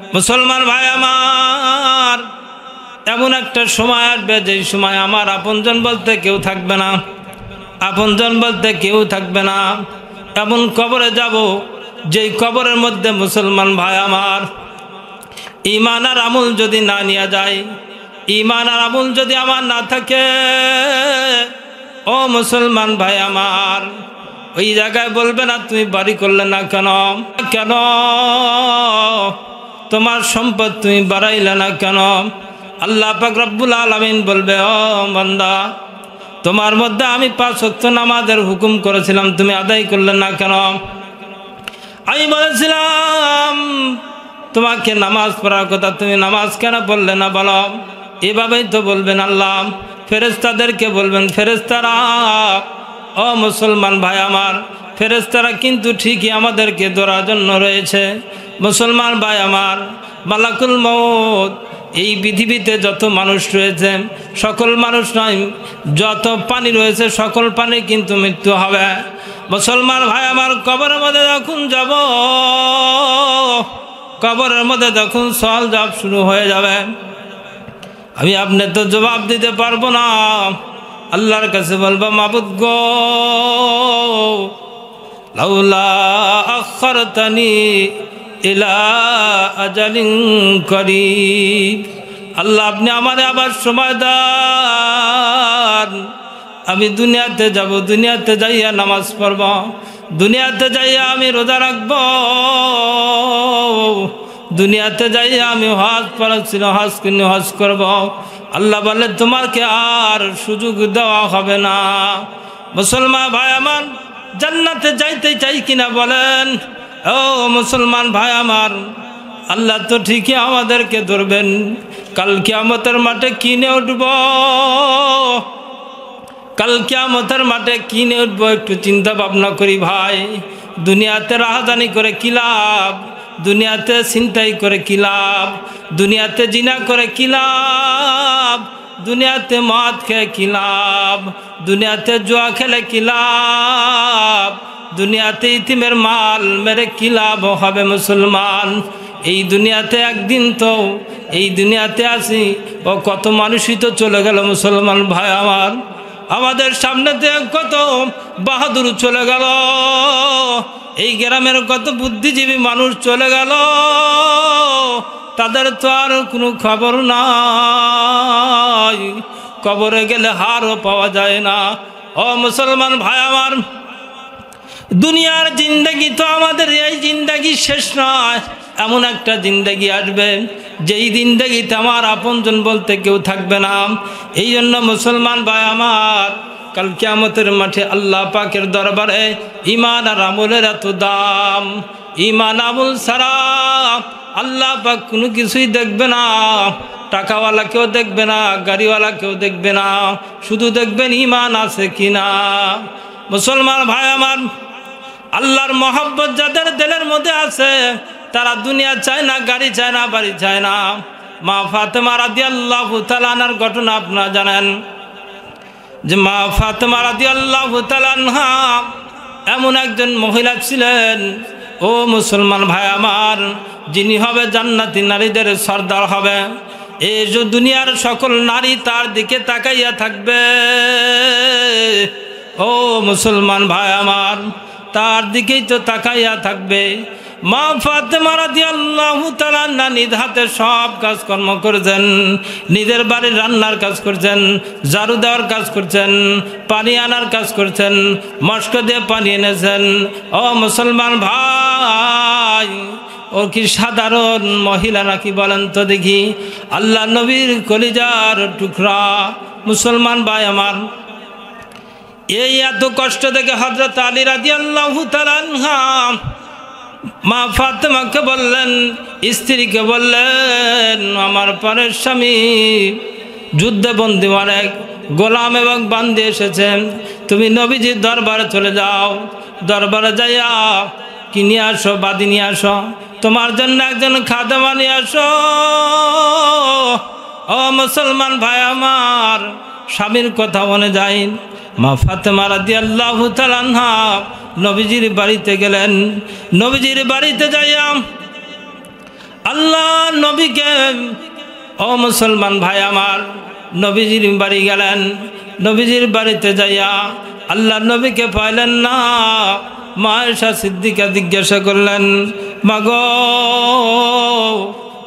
মুসলমান ভাই আমার, এমন একটা সময় আসবে যেই সময় আমার আপনজন বলতে কেউ থাকবে না, আপনজন বলতে কেউ থাকবে না। এমন কবরে যাব যেই কবরের মধ্যে মুসলমান ভাই আমার ঈমান আর আমল যদি না নিয়ে যায়, ঈমান আর আমল যদি আমার না থাকে, ও মুসলমান ভাই আমার, ওই জায়গায় বলবে না তুমি বাড়ি করলে না কেন, কেন তোমার সম্পদ তুমি বাড়াইলে না কেন। আল্লাহ পাক রব্বুল আলামিন বলবে, ও বান্দা, তোমার মধ্যে আমি 5 ওয়াক্ত নামাজের হুকুম করেছিলাম, তুমি আদায় করলে না কেন। আমি বলেছিলাম তোমাকে নামাজ পড়ার কথা, তুমি নামাজ কেন পড়লে না বলো। এভাবেই তো বলবেন আল্লাহ, ফেরেশতাদেরকে বলবেন, ফেরেশতারা, ও মুসলমান ভাই আমার, ফেরেশতারা কিন্তু ঠিকই আমাদেরকে ধরার জন্য রয়েছে। মুসলমান ভাই আমার, মালাকুল মউত এই পৃথিবীতে যত মানুষ রয়েছে সকল মানুষ নয়, যত পানি রয়েছে সকল পানি কিন্তু মৃত্যু হবে। মুসলমান ভাই আমার, কবরের মধ্যে যখন যাব, কবরের মধ্যে যখন সওয়াল জবাব শুরু হয়ে যাবে, আমি আপনি তো জবাব দিতে পারবো না। আল্লাহর কাছে বলবো, মাবুদ গো, লাউলা আখারতানি ইলা আজালিন করিব, আল্লাহ আপনি আমারে আবার সময় দেন, আমি দুনিয়াতে যাব, দুনিয়াতে যাইয়া নামাজ পড়ব, দুনিয়াতে যাইয়া আমি রোজা রাখব, দুনিয়াতে যাইয়া আমি হজ পড়াচ্ছিল, হজ কিনে হজ করব। আল্লাহ বলে তোমাকে আর সুযোগ দেওয়া হবে না। মুসলমান ভাই আমার, জান্নাতে যাইতে চাই কিনা বলেন? ও মুসলমান ভাই আমার, আল্লাহ তো ঠিকই আমাদেরকে ধরবেন, কাল কিয়ামতের মাঠে কিনে উঠব, কাল কিয়ামতের মাঠে কিনে উঠব। একটু চিন্তা ভাবনা করি ভাই, দুনিয়াতে রাহাজানি করে কি লাভ, দুনিয়াতে ছিনতাই করে কি লাভ, দুনিয়াতে জিনা করে কি লাভ, দুনিয়াতে মদ খেয়ে কি লাভ, দুনিয়াতে জুয়া খেলে কি লাভ, দুনিয়াতে ইতিমের মাল মেরে কি লাভ হবে। মুসলমান, এই দুনিয়াতে একদিন তো এই দুনিয়াতে আসি, ও কত মানুষই তো চলে গেল। মুসলমান ভাই আমার, আমাদের সামনেতে কত বাহাদুর চলে গেল, এই গ্রামের কত বুদ্ধিজীবী মানুষ চলে গেল, তাদের তো আর কোনো খবর নাই। কবরে গেলে হারও পাওয়া যায় না। ও মুসলমান ভাই আমার, দুনিয়ার জিন্দেগি তো আমাদের এই জিন্দেগি শেষ নয়, এমন একটা জিন্দেগি আসবে যেই জিন্দেগিতে আমার আপনজন বলতে কেউ থাকবে না। এই জন্য মুসলমান ভাই আমার, কাল কিয়ামতের মাঠে আল্লাহ পাকের দরবারে ঈমান আর আমলের এত দাম। ঈমান আমল ছাড়া আল্লাহ পাক কোনো কিছুই দেখবে না, টাকাওয়ালা কেউ দেখবে না, গাড়িওয়ালা কেউ দেখবে না, শুধু দেখবেন ঈমান আছে কিনা। মুসলমান ভাই আমার, আল্লাহর মহব্বত যাদের দিলের মধ্যে আছে, তারা দুনিয়া চায় না, গাড়ি চায় না, বাড়ি চায় না। মা ফাতেমা রাদিয়াল্লাহু তাআলা আনহার ঘটনা আপনারা জানেন, যে মা ফাতেমা রাদিয়াল্লাহু তাআলা আনহা এমন একজন মহিলা ছিলেন, ও মুসলমান ভাই আমার, যিনি হবে জান্নাতি নারীদের সর্দার হবে। এই যে দুনিয়ার সকল নারী তার দিকে তাকাইয়া থাকবে, ও মুসলমান ভাই আমার, তার দিকেই তো তাকাইয়া থাকবে। মা ফাতেমা রাদিয়াল্লাহু তাআলা আনহা নিজ হাতে সব কাজকর্ম করেছেন, নিজের বাড়ির রান্নার কাজ করছেন, ঝাড়ু দেওয়ার কাজ করছেন, পানি আনার কাজ করছেন, মস্ক দিয়ে পানি এনেছেন। ও মুসলমান ভাই, ও কি সাধারণ মহিলা নাকি বলেন তো দেখি? আল্লাহ নবীর কলিজার টুকরা। মুসলমান ভাই আমার, এই এত কষ্ট দেখে হযরত আলী রাদিয়াল্লাহু তাআলা আনহা মা ফাতেমাকে বললেন, স্ত্রীকে বললেন, আমার পরের স্বামী যুদ্ধে বন্দী অনেক গোলাম এবং বান্দি এসেছেন, তুমি নবীজির দরবারে চলে যাও, দরবারে যাইয়া কি নিয়ে আসো, বাদী নিয়ে আসো, তোমার জন্য একজন খাদেমা নিয়ে আসো। ও মুসলমান ভাই আমার, স্বামীর কথা মনে যায়। মা ফাতেমা রাদিয়াল্লাহু তাআলা আনহা নবীজির বাড়িতে গেলেন। নবীজির বাড়িতে যাইয়া আল্লাহ নবীকে, ও মুসলমান ভাই আমার, নবীজির বাড়ি গেলেন। নবীজির বাড়িতে যাইয়া আল্লাহ নবীকে পাইলেন না। মা আয়েশা সিদ্দিকা জিজ্ঞাসা করলেন, মাগো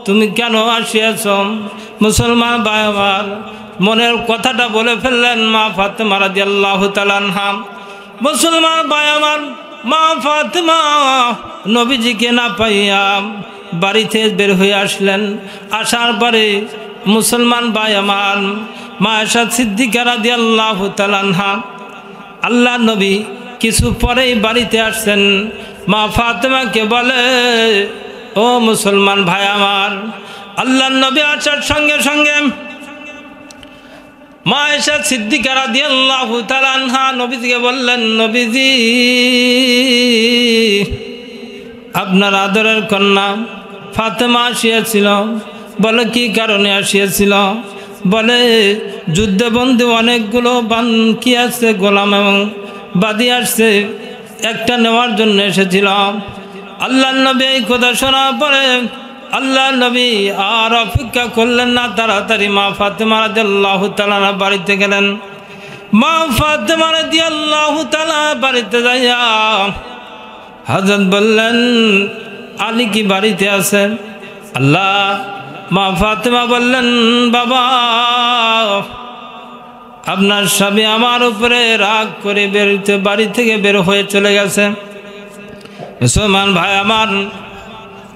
তুমি কেন আসিয়াছ? মুসলমান ভাই আমার মনের কথাটা বলে ফেললেন মা ফাতেমা রাদিয়াল্লাহু তাআলা আনহা। মুসলমান ভাই আমার, মা ফাতেমা নবীজিকে না পাইয়া বাড়িতে বের হয়ে আসলেন। আসার পরে মুসলমান ভাই আমার, মা আয়েশা সিদ্দিকা রাদিয়াল্লাহু তাআলা আনহা, আল্লাহ নবী কিছু পরেই বাড়িতে আসছেন। মা ফাতেমাকে বলে, ও মুসলমান ভাই আমার, আল্লাহ নবী আসার সঙ্গে সঙ্গে মা আয়েশা সিদ্দিকা রাদিয়াল্লাহু তাআলা আনহা নবীজিকে বললেন, নবীজি আপনার আদরের কন্যা ফাতেমা আসিয়াছিল। বলে কি কারণে আসিয়াছিল? বলে যুদ্ধবন্দী অনেকগুলো কি আছে, গোলাম এবং বাদী আসছে, একটা নেওয়ার জন্য এসেছিল। আল্লাহ নবী এই কথা শোনার পরে আল্লাহ নবী আর অপেক্ষা করলেন না, তাড়াতাড়ি মা ফাতেমা রাদিয়াল্লাহু তাআলা বাড়িতে গেলেন। মা ফাতেমা রাদিয়াল্লাহু তাআলা বাড়িতে যাইয়া হযরত বললেন, আলী কি বাড়িতে আছে? আল্লাহ মা ফাতেমা বললেন, বাবা আপনার স্বামী আমার উপরে রাগ করে বাড়ি থেকে বের হয়ে চলে গেছে। মুসলমান ভাই আমার,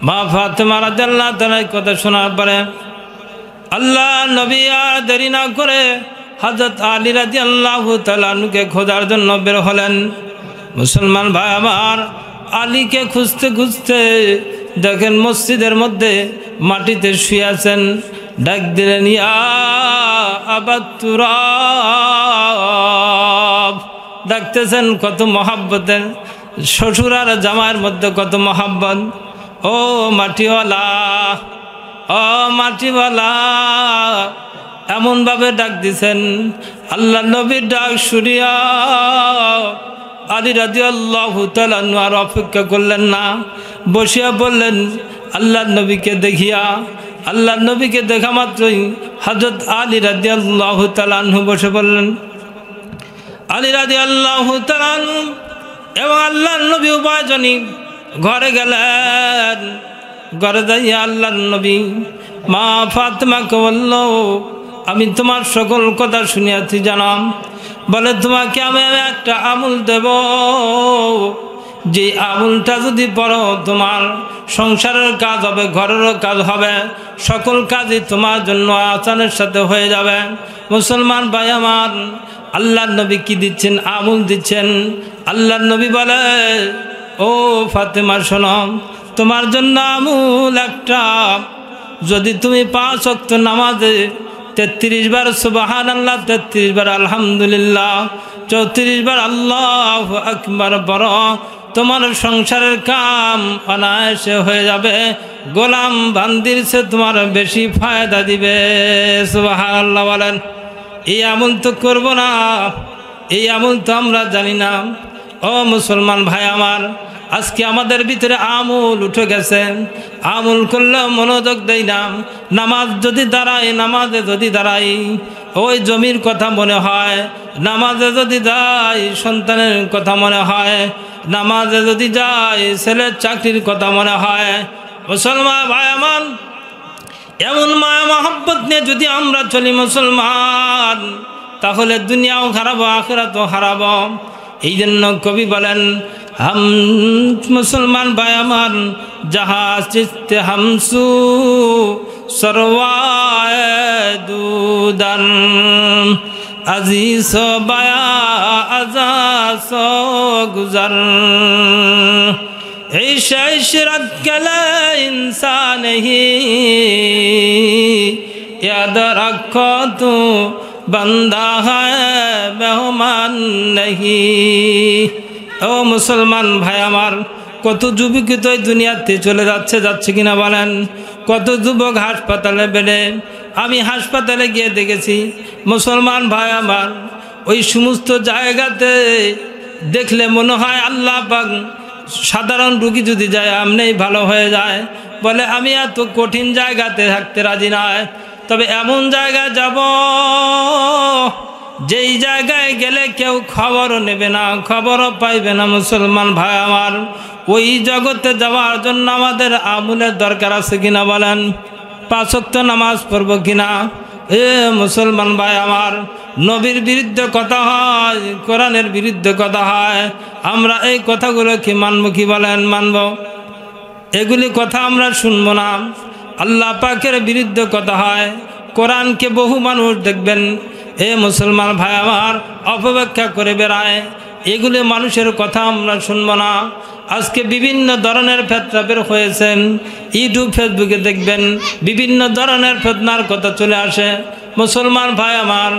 মা ফাতেমা রাদিয়াল্লাহু তাআলা কথা শোনার পরে আল্লাহ নবী আর দেরি না করে হযরত আলী রাদিয়াল্লাহু তাআলা নুকে খোঁজার জন্য বের হলেন। মুসলমান ভাই আমার, আলীকে খুঁজতে খুঁজতে দেখেন মসজিদের মধ্যে মাটিতে শুয়ে আছেন। ডাক দিলেন, ইয়া আবাত তুরাব। ডাকতেছেন কত মহাব্বতের, শ্বশুর আর জামাইয়ের মধ্যে কত মহাব্বত। ও মাটিওয়ালা, ও মাটিওয়ালা, এমনভাবে ডাক দিছেন। আল্লাহ নবীর ডাক শুনিয়া আলী রাদিয়াল্লাহু তাআলা আর অপেক্ষা করলেন না, বসিয়া বললেন আল্লাহ নবীকে দেখিয়া। আল্লাহ নবীকে দেখা মাত্রই হযরত আলী রাদিয়াল্লাহু তাআলা বসে বললেন। আলী রাদিয়াল্লাহু তাআলা এবং আল্লাহ নবী উভয়জনই ঘরে গেলেন। ঘরে যাইয়া আল্লাহ নবী মা ফাতেমাকে বলল, আমি তোমার সকল কথা শুনিয়াছি জানাম। বলে তোমাকে আমি একটা আমল দেব, যে আমলটা যদি পড়ো তোমার সংসারের কাজ হবে, ঘরেরও কাজ হবে, সকল কাজই তোমার জন্য আসানের সাথে হয়ে যাবে। মুসলমান ভাই আমার, আল্লাহ নবী কি দিচ্ছেন? আমল দিচ্ছেন। আল্লাহ নবী বলে, ও ফাতেমা শোনো, তোমার জন্য আমল একটা, যদি তুমি 5 ওয়াক্ত নামাজে 33 বার সুবহানাল্লাহ, 33 বার আলহামদুলিল্লাহ, 34 বার আল্লাহু আকবার পড়ো, তোমার সংসারের কাম অনায়াসে হয়ে যাবে। গোলাম বান্দির সে তোমার বেশি ফায়দা দিবে। সুবহানাল্লাহ বলেন। এই আমল তো করব না, এই আমল তো আমরা জানি না। ও মুসলমান ভাই আমার, আজকে আমাদের ভিতরে আমল উঠে গেছে, আমল করলেও মনোযোগ দেই না। নামাজ যদি দাঁড়াই, নামাজে যদি দাঁড়াই ওই জমির কথা মনে হয়, নামাজে যদি যাই সন্তানের কথা মনে হয়, নামাজে যদি যাই ছেলের চাকরির কথা মনে হয়। মুসলমান ভাই আমার, এমন মায়া মহব্বত নিয়ে যদি আমরা চলি মুসলমান, তাহলে দুনিয়াও হারাবো, আখিরাতও হারাবো। এই জন্য কবি বলেন, हम मुसलमान भाई अमान जहाँ चित्ते हमसू सरवाए दूदन अजीज़ बया अज़ासो गुज़र इशरत कले इंसान ही याद रखो तू बंदा है मेहमान नहीं। ও মুসলমান ভাই আমার, কত যুবক তো এই দুনিয়াতে চলে যাচ্ছে কিনা বলেন? কত যুবক হাসপাতালে বেডে, আমি হাসপাতালে গিয়ে দেখেছি মুসলমান ভাই আমার, ওই সমস্ত জায়গাতে দেখলে মনে হয় আল্লাহ পাক সাধারণ রুগী যদি যায় এমনিই ভালো হয়ে যায়। বলে আমি এত কঠিন জায়গাতে থাকতে রাজি নয়, তবে এমন জায়গায় যাব যেই জায়গায় গেলে কেউ খবরও নেবে না, খবরও পাইবে না। মুসলমান ভাই আমার, ওই জগতে যাওয়ার জন্য আমাদের আমলের দরকার আছে কিনা বলেন? 5 ওয়াক্ত নামাজ পড়ব কিনা? এ মুসলমান ভাই আমার, নবীর বিরুদ্ধে কথা হয়, কোরআনের বিরুদ্ধে কথা হয়, আমরা এই কথাগুলো কি মানব? কি বলেন? মানব? এগুলি কথা আমরা শুনবো না। আল্লাহ পাকের বিরুদ্ধে কথা হয়, কোরআনকে বহু মানুষ দেখবেন এ মুসলমান ভাই আমার অপব্যাখ্যা করে বেড়ায়, এগুলি মানুষের কথা আমরা শুনবো না। আজকে বিভিন্ন ধরনের ফেতনা বের হয়েছেন, ইউটিউব ফেসবুকে দেখবেন বিভিন্ন ধরনের ফেতনার কথা চলে আসে। মুসলমান ভাই আমার,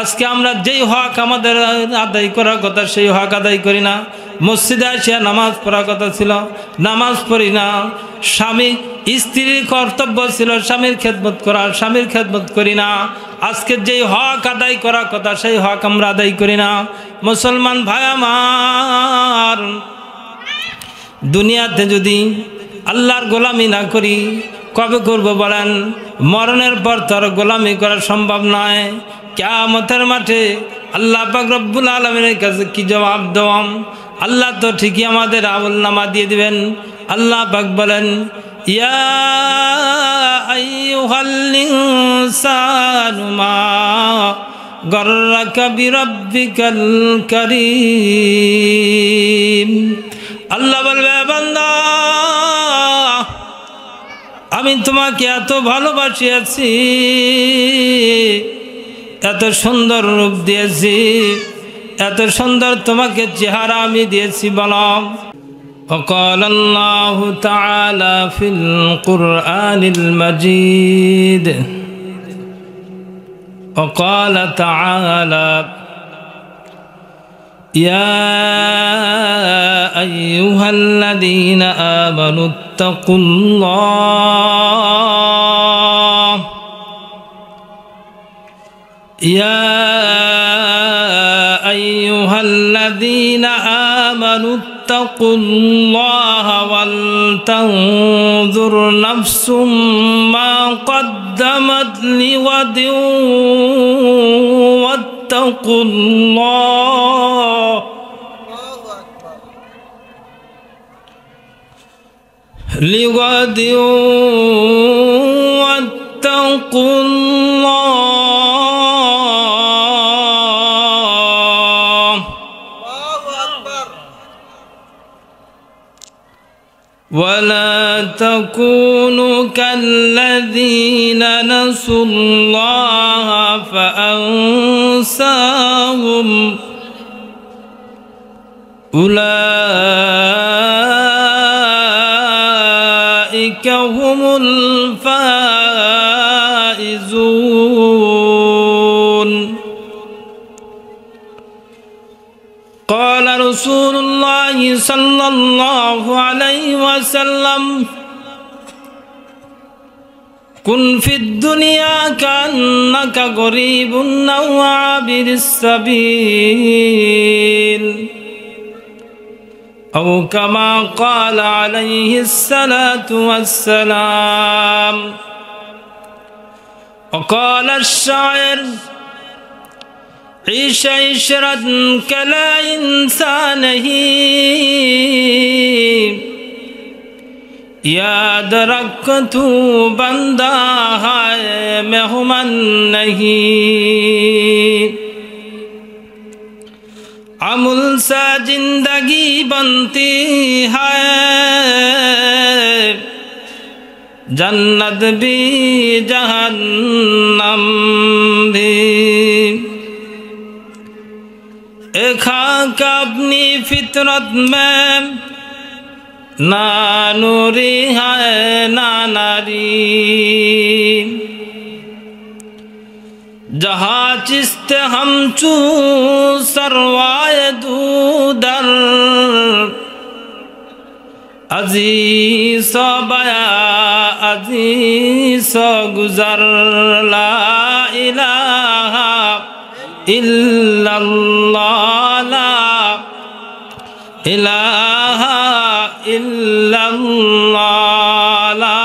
আজকে আমরা যেই হক আমাদের আদায় করার কথা সেই হক আদায় করি না। মসজিদে আসিয়া নামাজ পড়ার কথা ছিল, নামাজ পড়ি না। স্বামী স্ত্রীর কর্তব্য ছিল স্বামীর খেদমত করা, স্বামীর খেদমত করি না। আজকে যেই হক আদায় করার কথা সেই হক আমরা আদায় করি না। মুসলমান ভাই আমার, দুনিয়াতে যদি আল্লাহর গোলামি না করি কবে করব বলেন? মরণের পর তো আর গোলামি করা সম্ভব নয়। কিয়ামতের মাঠে আল্লাহ পাক রব্বুল আলামিনের কাছে কি জবাব দেওয়াম? আল্লাহ তো ঠিকই আমাদের আমলনামা দিয়ে দিবেন। আল্লাহ পাক বলেন, ইয়া আইয়ুহাল ইনসানু মা গাররাকা বিরাব্বিকাল কারীম। আল্লাহ বলবে, বান্দা আমি তোমাকে এত ভালোবাসিয়াছি, এত সুন্দর রূপ দিয়েছি, এত সুন্দর তোমাকে চেহারা আমি দিয়েছি। বলম وقال الله تعالى في القرآن المجيد وقال تعالى يا أيها الذين آمنوا اتقوا الله يا أيها الذين آمنوا اتقوا الله ولتنظر نفس ما قدمت لغد واتقوا الله لغد واتقوا الله ولا تكونوا كالذين نسوا الله فأنساهم أولئك هم الفائزون. قال رسول الله صلى الله عليه وسلم كن في الدنيا كأنك غريب أو عابر السبيل أو كما قال عليه الصلاة والسلام. وقال الشاعر عيش عشرة كلا إنسان याद रख तू बंदा है मेहमान नहीं। अमूल सा जिंदगी बनती है जन्नत भी जहन्नम भी। एक खाक अपनी फितरत में ना नूरी है ना नारी। जहाँ चिस्त हम चू सरवाए दूदर अजीज बया अजीज गुजर ला इलाहा इल्लल्लाह ला इलाहा ইল্লাল্লাহ লা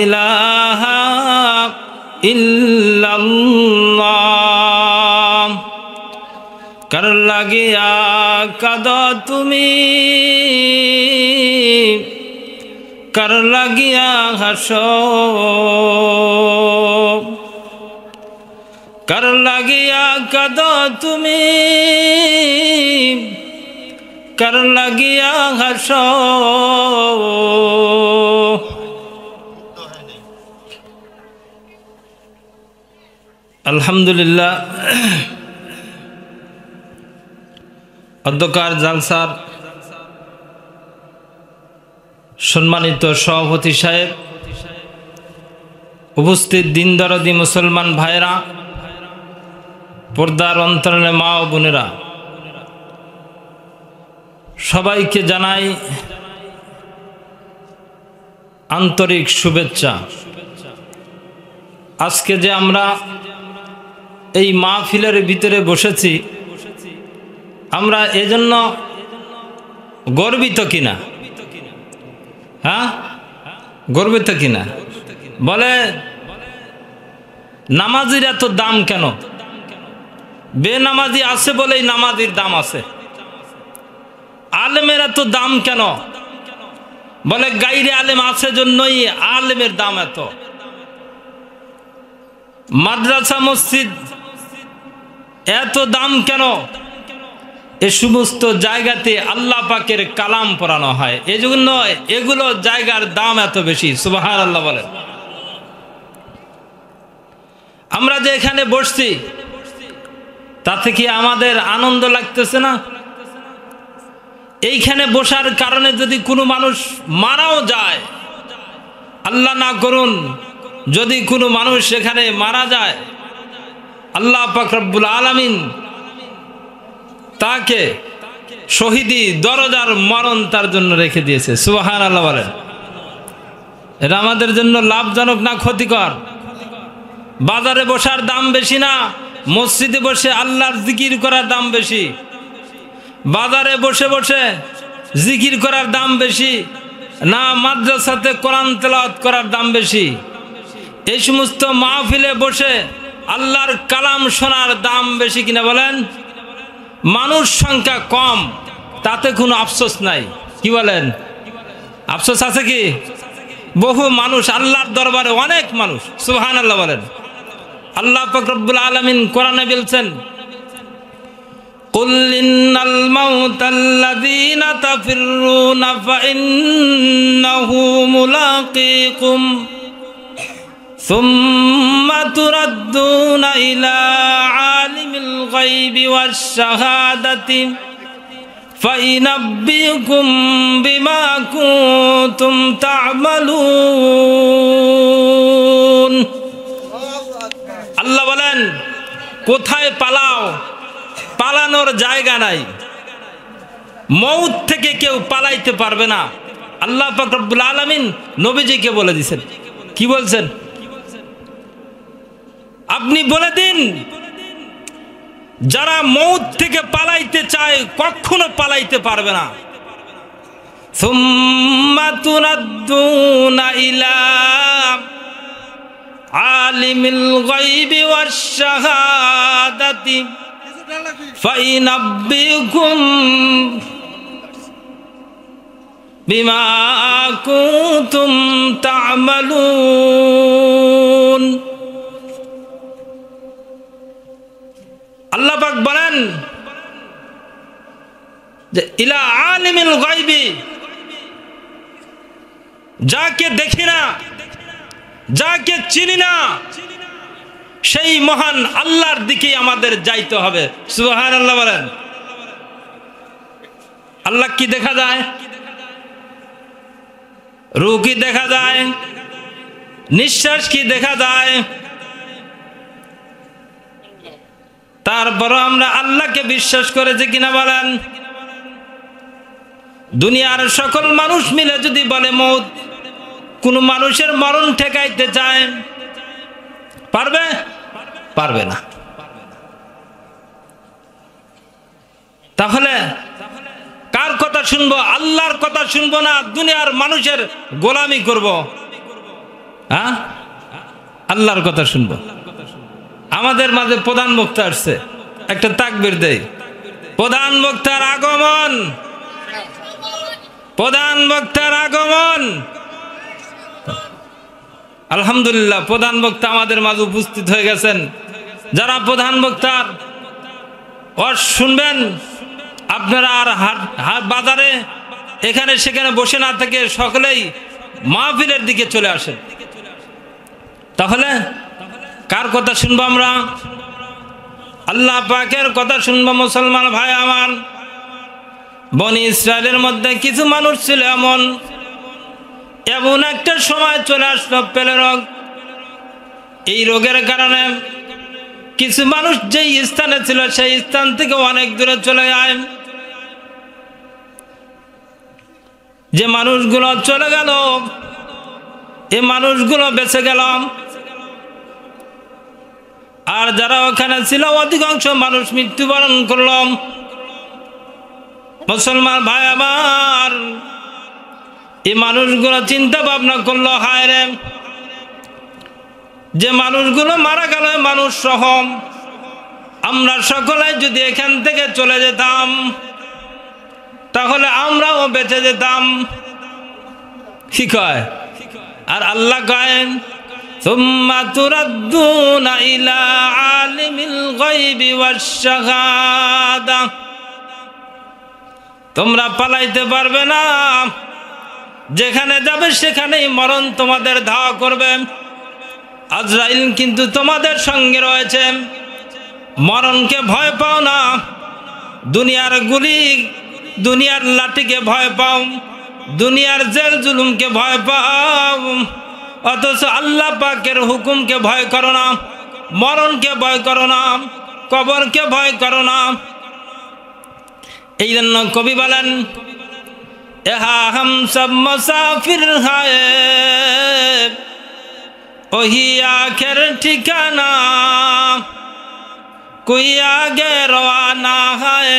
ইলাহা ইল্লাল্লাহ। কার লাগিয়া কাঁদো তুমি, কার লাগিয়া হাসো, কার লাগিয়া কাঁদো তুমি, কার লাগিয়া হাসো। আলহামদুলিল্লাহ, অধ্যকার জালসার সম্মানিত সভাপতি সাহেব, উপস্থিত দিনদরদি মুসলমান ভাইরা, পর্দার অন্তরালে মা ও বোনেরা, সবাইকে জানাই আন্তরিক শুভেচ্ছা। আজকে যে আমরা এই মাহফিলের ভিতরে বসেছি, আমরা এজন্য গর্বিত কিনা? হ্যাঁ, গর্বিত কিনা? বলে নামাজির এত দাম কেন? বেনামাজি আছে বলেই নামাজির দাম আছে। আলেমের এত দাম কেন? বলে গাইরে আলেম আছে জন্যই আলেমের দাম এত। মাদ্রাসা মসজিদ এত দাম কেন? এ সমস্ত জায়গাতে আল্লাহ পাকের কালাম পড়ানো হয়, এজন্য এগুলো জায়গার দাম এত বেশি। সুবহানাল্লাহ বলেন। আমরা যে এখানে বসছি তাতে কি আমাদের আনন্দ লাগতেছে না? এইখানে বসার কারণে যদি কোনো মানুষ মারাও যায়, আল্লাহ না করুন যদি কোনো মানুষ এখানে মারা যায়, আল্লাহ পাক রব্বুল আলামিন তাকে শহীদি দরজার মরণ তার জন্য রেখে দিয়েছে। সুবহানাল্লাহ বলেন। এটা আমাদের জন্য লাভজনক না ক্ষতিকর? বাজারে বসার দাম বেশি না মসজিদে বসে আল্লাহর জিকির করার দাম বেশি? বাজারে বসে বসে জিকির করার দাম বেশি না মাদ্রাসাতে কোরআন তেলাওয়াত করার দাম বেশি? এই সমস্ত মাহফিলে বসে আল্লাহর কালাম শোনার দাম বেশি কিনা বলেন? মানুষ সংখ্যা কম, তাতে কোনো আফসোস নাই। কি বলেন? আফসোস আছে কি? বহু মানুষ, আল্লাহর দরবারে অনেক মানুষ। সুবহানাল্লাহ বলেন। আল্লাহ পাক রব্বুল আলামিন কোরআনে বলছেন, কুল ইন্নাল মাউতাল্লাযীনা তাফিররুনা ফাইন্নাহু মুলাকীকুম সুম্মা তুরাদ্দুনা ইলা আলিমিল গায়বি ওয়াশ শাহাদাতি ফাইনাব্বিউকুম বিমা কুনতুম তা'মালুন। আল্লাহ বলেন, কোথায় পালাও? পালানোর জায়গা নাই। মউত থেকে কেউ পালাইতে পারবে না। আল্লাহ পাক রব্বুল আলামিন নবীজিকে বলে দিয়েছেন। কি বলছেন? আপনি বলে দিন, যারা মউত থেকে পালাইতে চায় কখনো পালাইতে পারবে না। সুম্মা তুরাদ্দুনা ইলা আলিমিল গায়বি ওয়াশ শাহাদাতি ফাইনাব্বিউকুম বিমা কুনতুম তা'মালুন। আল্লাহ পাক বলেন যে ইলা আলিমিল গায়বি, যাকে দেখি না, যাকে চিনি না, সেই মহান আল্লাহর দিকে আমাদের যাইতে হবে। সুবহানাল্লাহ বলেন। আল্লাহ কি দেখা যায়? রূহ কি দেখা যায়? নিঃশ্বাস কি দেখা যায়? তারপরও আমরা আল্লাহকে বিশ্বাস করেছি কিনা বলেন? দুনিয়ার সকল মানুষ মিলে যদি বলে মউত, কোন মানুষের মরণ ঠেকাইতে চায়, পারবে? পারবে না। কার কথা শুনবো? আল্লাহর কথা শুনবো না দুনিয়ার মানুষের গোলামি করব? হ্যাঁ, আল্লাহর কথা শুনবো। আমাদের মাঝে প্রধান বক্তা আসছে, একটা তাকবীর দেই। প্রধান বক্তার আগমন, প্রধান বক্তার আগমন। আলহামদুলিল্লাহ, প্রধান বক্তা আমাদের মাঝে উপস্থিত হয়ে গেছেন। যারা প্রধান বক্তার ওয়াজ শুনবেন, আপনারা আর হাট বাজারে এখানে সেখানে বসে না থেকে সকলেই মাহফিলের দিকে চলে আসেন। তাহলে কার কথা শুনবো আমরা? আল্লাহ পাকের কথা শুনবো। মুসলমান ভাই আমার, বনি ইসরায়েলের মধ্যে কিছু মানুষ ছিল এমন একটা সময় চলে আসলো পেলে রোগ। এই রোগের কারণে কিছু মানুষ যেই স্থানে ছিল সেই স্থান থেকে অনেক দূরে চলে যায়। যে মানুষগুলো চলে গেল, এই মানুষগুলো বেঁচে গেল, আর যারা ওখানে ছিল অধিকাংশ মানুষ মৃত্যুবরণ করল। মুসলমান ভাই আমার, এই মানুষগুলো চিন্তা ভাবনা করলো, হায় রে, যে মানুষগুলো মারা গেল মানুষ সহ আমরা সকলে যদি এখান থেকে চলে যেতাম তাহলে আমরাও বেঁচে যেতাম। কি কয়? আর আল্লাহ কয়েন, সুম্মা তুরাদ্দুনা ইলা আলিমিল গায়বি ওয়াশ শাহাদা, তোমরা পালাইতে পারবে না, যেখানে যাবে সেখানেই মরণ তোমাদের ধাওয়া করবে। আজরাইল কিন্তু তোমাদের সঙ্গে রয়েছে, মরণকে ভয় পাও না, দুনিয়ার গুলি দুনিয়ার লাঠিকে ভয় পাও, দুনিয়ার জেল জুলুমকে ভয় পাও, অথচ আল্লাহ পাকের হুকুমকে ভয় করো না, মরণকে ভয় করো না, কবরকে ভয় করো না। এই জন্য কবি বলেন, এহা হাম সব মুসাফির হায় ওহি আখের ঠিকানা, কোই আগে রওয়ানা হয়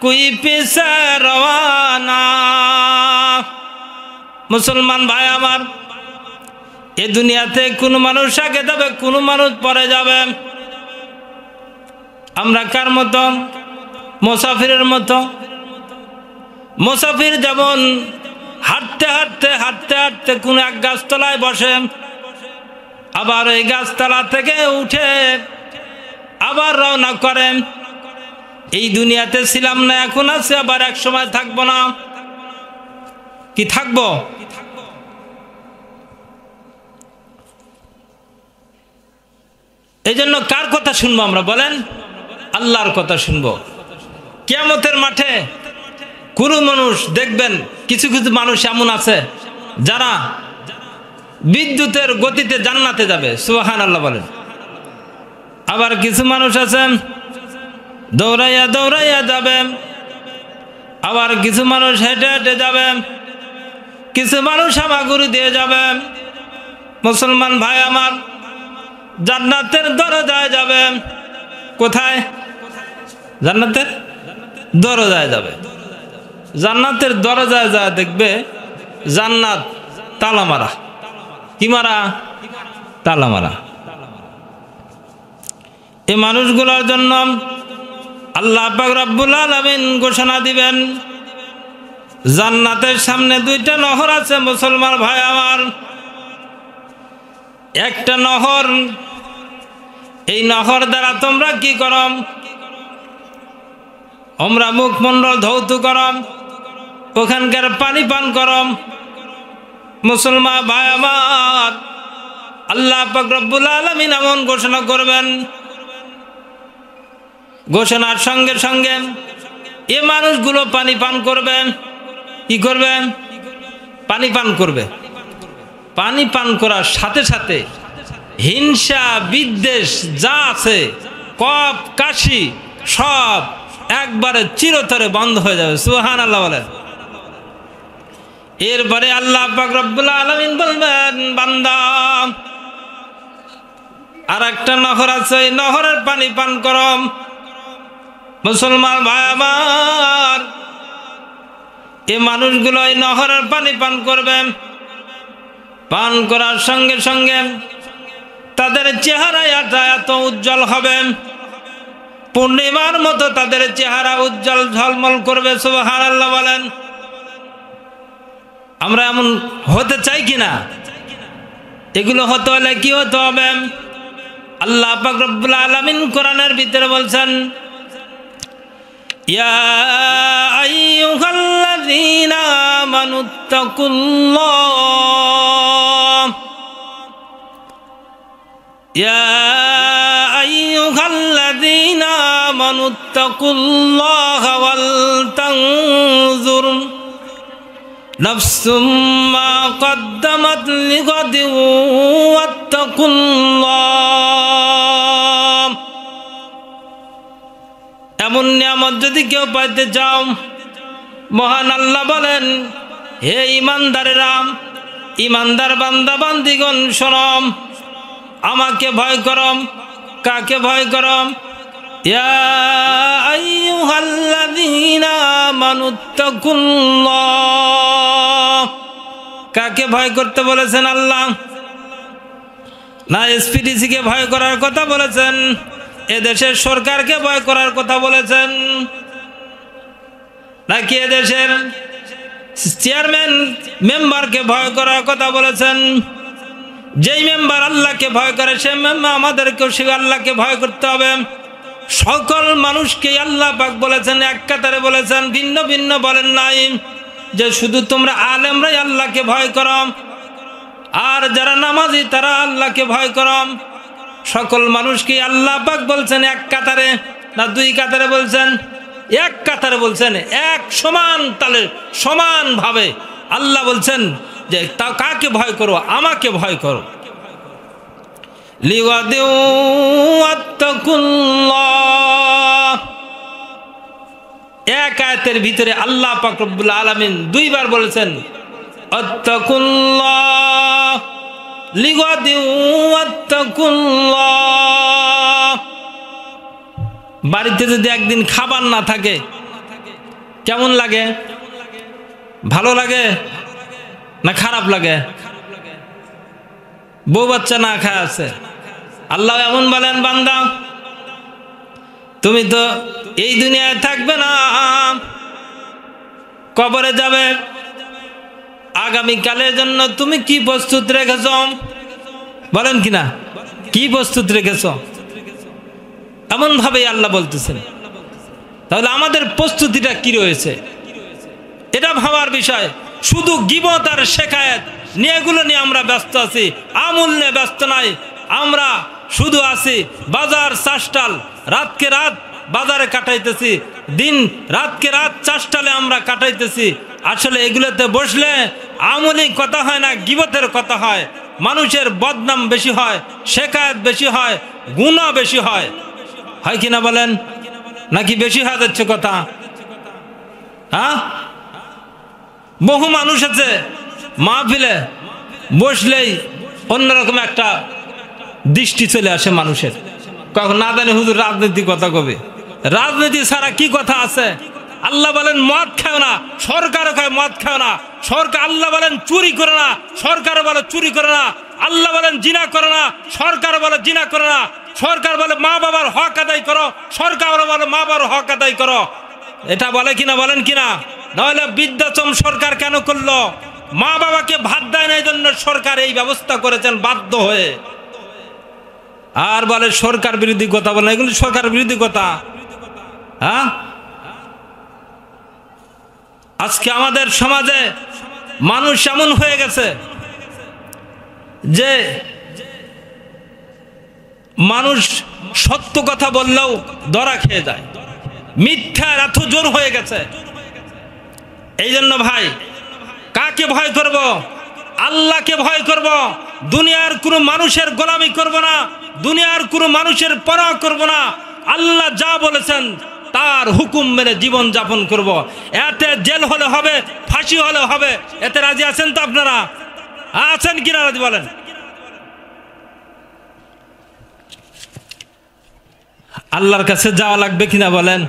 কোই পিছে রওয়ানা। মুসলমান ভাই আমার, এ দুনিয়াতে কোন মানুষ আগে যাবে, কোন মানুষ পরে যাবে। আমরা কার মতো? মুসাফিরের মতো। মুসাফির যেমন হাঁটতে হাঁটতে হাঁটতে হাঁটতে কোন এক গাছতলায় বসে, আবার ওই গাছতলা থেকে উঠে আবার রওনা করেন। এই দুনিয়াতে ছিলাম না, এখন আছে, আবার এক সময় থাকবো না। কি থাকবো? এই জন্য কার কথা শুনবো আমরা বলেন? আল্লাহর কথা শুনবো। কিয়ামতের মাঠে কোনো মানুষ দেখবেন, কিছু কিছু মানুষ এমন আছে যারা বিদ্যুতের গতিতে জান্নাতে যাবে, সুবহানাল্লাহ বলেন। আবার কিছু মানুষ আছেন দৌড়াইয়া দৌড়াইয়া যাবে, আবার কিছু মানুষ হেঁটে হেঁটে যাবে, কিছু মানুষ হামাগুড়ি দিয়ে যাবে। মুসলমান ভাই আমার, জান্নাতের দরজায় যাবে। কোথায়? জান্নাতের দরজায় যাবে। জান্নাতের দরজায় যা দেখবে জান্নাত তালা মারা। কি মারা? তালা মারা। এই মানুষগুলোর জন্য আল্লাহ পাক রব্বুল আলামিন ঘোষণা দিবেন, জান্নাতের সামনে দুইটা নহর আছে। মুসলমান ভাই আমার, একটা নহর, এই নহর দ্বারা তোমরা কি করম? আমরা মুখমণ্ডল ধৌত করম, ওখানকার পানি পান করম। মুসলমান ভাই আমার, আল্লাহ পাক রব্বুল আলামিন এমন ঘোষণা করবেন, ঘোষণার সঙ্গে সঙ্গে এ মানুষগুলো পানি পান করবে। কি করবে? পানি পান করবে। পানি পান করার সাথে সাথে হিংসা বিদ্বেষ যা আছে, কফ কাশি সব একবারে চিরতরে বন্ধ হয়ে যাবে। সুবহানাল্লাহ বলেন। এরপরে আল্লাহ পাক রব্বুল আলামিন বলবেন, বান্দা আর একটা নহর আছে, এই নহরের পানি পান করম। মুসলমান ভাই আমার, এই মানুষগুলো এই নহরের পানি পান করবে। পান করার সঙ্গে সঙ্গে তাদের চেহারা এত উজ্জ্বল হবে, পূর্ণিমার মতো তাদের চেহারা উজ্জ্বল ঝলমল করবে। সুবহানাল্লাহ বলেন। আমরা এমন হতে চাই কিনা? এগুলো হতে হলে কি হতে হবে? আল্লাহ পাক রব্বুল আলামিন কোরআনের ভিতরে বলছেন, ইয়া আইয়ুহাল্লাযীনা আমানুত্তাকুল্লাহ, ইয়া আইয়ুহাল্লাযীনা আমানুত্তাকুল্লাহ ওয়াল তানজুর নাফসুম মা কদ্দামাত লিগাদিন ওয়াত্তাকুল্লাহ। এমন নিয়ামত যদি কেউ পাইতে চাও, মহান আল্লাহ বলেন, হে ইমানদারেরা, ইমানদার বান্দা বান্দিগণ শোনো, আমাকে ভয় করম। কাকে ভয় করম? ইয়া আইয়ুহাল্লাযীনা আমানুত্তাকুল্লাহ। কাকে ভয় করতে বলেছেন আল্লাহ? না এসপিডিসিকে ভয় করার কথা বলেছেন, এদেশের সরকারকে ভয় করার কথা বলেছেন, নাকি এদেশের চেয়ারম্যান মেম্বারকে ভয় করার কথা বলেছেন? যেই মেম্বার আল্লাহকে ভয় করে সে মেম্বার আমাদেরকেও সে আল্লাহকে ভয় করতে হবে। সকল মানুষকে আল্লাহ পাক বলেছেন, এক কাতারে বলেছেন, ভিন্ন ভিন্ন বলেন নাই যে শুধু তোমরা আলেমরাই আল্লাহকে ভয় করো আর যারা নামাজি তারা আল্লাহকে ভয় করো। সকল মানুষকে আল্লাহ পাক বলছেন এক কাতারে, না দুই কাতারে বলছেন? এক কাতারে বলছেন, এক সমান তালে সমানভাবে আল্লাহ বলছেন যে তা কাকে ভয় করো? আমাকে ভয় করো। লিওয়াদিউ ওয়াত্তাকুল্লাহ। এক আয়াতের ভিতরে আল্লাহ পাক রব্বুল আলামিন দুইবার বলেছেন আত্তাকুল্লাহ, লিওয়াদিউ ওয়াত্তাকুল্লাহ। বাড়িতে যদি একদিন খাবার না থাকে কেমন লাগে? ভালো লাগে না খারাপ লাগে? বউ বাচ্চা না খায় আছে, আল্লাহ এমন বলেন, বান্দা তুমি তো এই দুনিয়ায় থাকবে না, কবরে যাবে। আগামীকালের জন্য তুমি কি প্রস্তুত রেখেছ? বলেন কিনা, কি প্রস্তুত রেখেছ? এমন ভাবে আল্লাহ বলতেছেন। তাহলে আমাদের প্রস্তুতিটা কি রয়েছে এটা ভাবার বিষয়। শুধু গীবত আর শেখায়েত নিয়ে এগুলো নিয়ে আমরা ব্যস্ত আছি, আমল নিয়ে ব্যস্ত নাই। আমরা শুধু আছি বাজার চাষটাল, রাতকে রাত বাজারে কাটাইতেছি, দিন রাতকে রাত চাষটালে আমরা কাটাইতেছি। আসলে এগুলোতে বসলে আমলি কথা হয় না, গীবতের কথা হয়। মানুষের বদনাম বেশি হয়, শেখায়েত বেশি হয়, গুনাহ বেশি হয়। হয় কিনা বলেন? নাকি বেশি হয়ে যাচ্ছে কথা? হ্যাঁ, বহু মানুষ আছে মাহফিলে বসলেই অন্যরকম একটা দৃষ্টি চলে আসে মানুষের। কখন না জানি হুজুর রাজনীতি কথা কবে, রাজনীতি ছাড়া কি কথা আছে? আল্লাহ বলেন মদ খাও না, সরকারও খায় মদ খাও না। সরকার আল্লাহ বলেন চুরি করে না, সরকারও বলে চুরি করে না। আল্লাহ বলেন জিনা করে না, সরকারও বলে জিনা করে না। সরকার বলে মা বাবার হক আদায় করো, সরকারও বলে মা বাবার হক আদায় করো। এটা বলে কিনা? বলেন কিনা? নাহলে বৃদ্ধাশ্রম সরকার কেন করলো? মা বাবাকে ভাত দেয় না, এই জন্য সরকার এই ব্যবস্থা করেছেন বাধ্য হয়ে। আর বলে সরকার বিরোধী কথা, বলে এগুলো সরকার বিরোধী কথা। হ্যাঁ, আজকে আমাদের সমাজে মানুষ এমন হয়ে গেছে যে মানুষ সত্য কথা বললেও ধরা খেয়ে যায়, মিথ্যার এত জোর হয়ে গেছে। এই জন্য ভাই, কাকে ভয় করব? আল্লাহকে ভয় করব। দুনিয়ার কোনো মানুষের গোলামি করব না, দুনিয়ার কোনো মানুষের পরোয়া করব না। আল্লাহ যা বলেছেন তার হুকুম মেনে জীবন যাপন করব। এতে জেল হলে হবে, ফাঁসি হলে হবে, এতে রাজি আছেন তো আপনারা? আছেন কিনা রাজি বলেন? আল্লাহর কাছে যাওয়া লাগবে কিনা বলেন?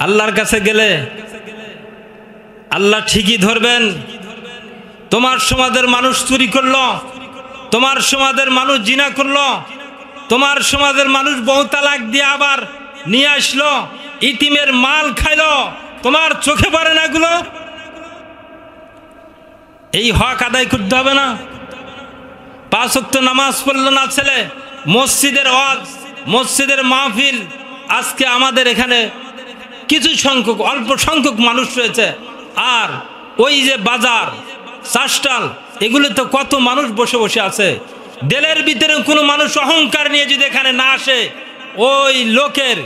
আল্লাহর কাছে গেলে আল্লাহ ঠিকই ধরবেন। তোমার সমাজের মানুষ চুরি করলো, তোমার সমাজের মানুষ জিনা করলো, তোমার সমাজের মানুষ বহু তালাক দিয়ে আবার নিয়ে আসলো, ইতিমের মাল খাইলো, তোমার চোখে পড়ে না এগুলো? এই হক আদায় করতে হবে না? 5 ওয়াক্ত নামাজ পড়লো না ছেলে, মসজিদের ওয়াজ, মসজিদের মাহফিল, আজকে আমাদের এখানে কিছু সংখ্যক, অল্প সংখ্যক মানুষ রয়েছে। আর ওই যে বাজার, চাষটাল, এগুলো তো কত মানুষ বসে বসে আছে। দেলের ভিতরে কোনো মানুষ অহংকার নিয়ে যদি এখানে না আসে, ওই লোকের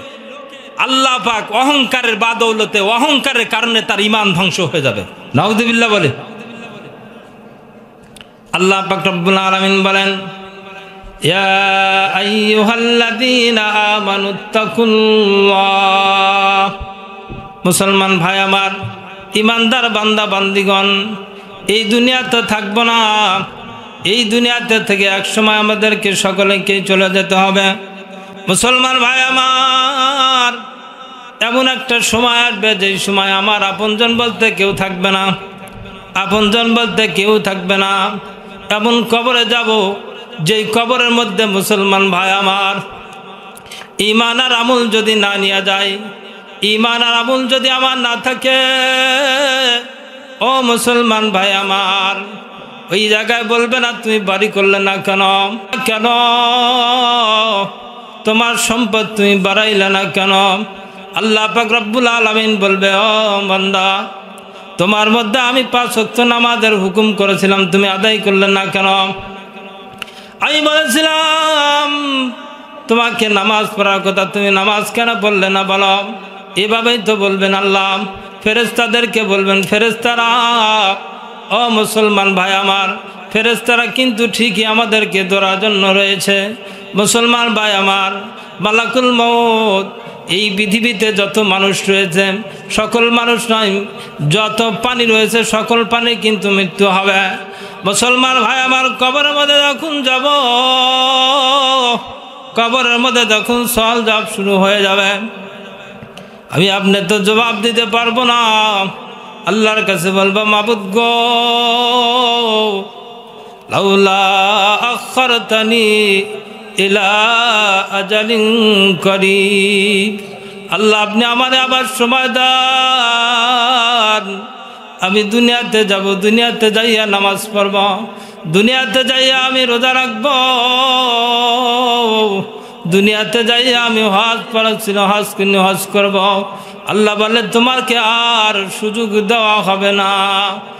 আল্লাহ পাক অহংকারের বাদৌলতে, অহংকারের কারণে তার ঈমান ধ্বংস হয়ে যাবে। নাউযুবিল্লাহ বলে। আল্লাহ পাক রব্বুল আলামিন বলেন, ইয়া আইয়ুহাল্লাযীনা আমানুত্তাকুল্লাহ। মুসলমান ভাই আমার, ইমানদার বান্দা বান্দিগণ, এই দুনিয়াতে থাকবো না। এই দুনিয়াতে থেকে এক সময় আমাদেরকে সকলেকেই চলে যেতে হবে। মুসলমান ভাই আমার, এমন একটা সময় আসবে যেই সময় আমার আপনজন বলতে কেউ থাকবে না, আপনজন বলতে কেউ থাকবে না। এমন কবরে যাব যেই কবরের মধ্যে মুসলমান ভাই আমার, ঈমান আর আমল যদি না নিয়ে যায়, ঈমান আর আমল যদি আমার না থাকে, ও মুসলমান ভাই আমার, ওই জায়গায় বলবে না তুমি বাড়ি করলে না কেন, কেন তোমার সম্পদ তুমি বাড়াইলে না কেন? আল্লাহ পাক রব্বুল আলামিন বলবে, ও বান্দা, তোমার মধ্যে আমি 5 ওয়াক্ত নামাজের হুকুম করেছিলাম, তুমি আদায় করলে না কেন? আমি বলেছিলাম তোমাকে নামাজ পড়ার কথা, তুমি নামাজ কেন পড়লে না বলো? এভাবেই তো বলবেন আল্লাহ। ফেরেশতাদেরকে বলবেন, ফেরেশতারা, ও মুসলমান ভাই আমার, ফেরেশতারা কিন্তু ঠিকই আমাদেরকে ধরার জন্য রয়েছে। মুসলমান ভাই আমার, মালাকুল মউত এই পৃথিবীতে যত মানুষ রয়েছে, সকল মানুষ নয়, যত পানি রয়েছে সকল পানি কিন্তু মৃত্যু হবে। মুসলমান ভাই আমার, কবরের মধ্যে যখন যাব, কবরের মধ্যে যখন সওয়াল জবাব শুরু হয়ে যাবে, আমি আপনি তো জবাব দিতে পারবো না। আল্লাহর কাছে বলবো, মাবুদ গো, লাউলা আখারতানি ইলা আজালিন করিব। আল্লাহ, আপনি আমারে আবার সময় দেন, আমি দুনিয়াতে যাব, দুনিয়াতে যাইয়া নামাজ পড়ব, দুনিয়াতে যাইয়া আমি রোজা রাখব, দুনিয়াতে যাইয়া আমি হজ পড়াচ্ছিল, হজ কিনে হজ করব। আল্লাহ বলে, তোমাকে আর সুযোগ দেওয়া হবে না।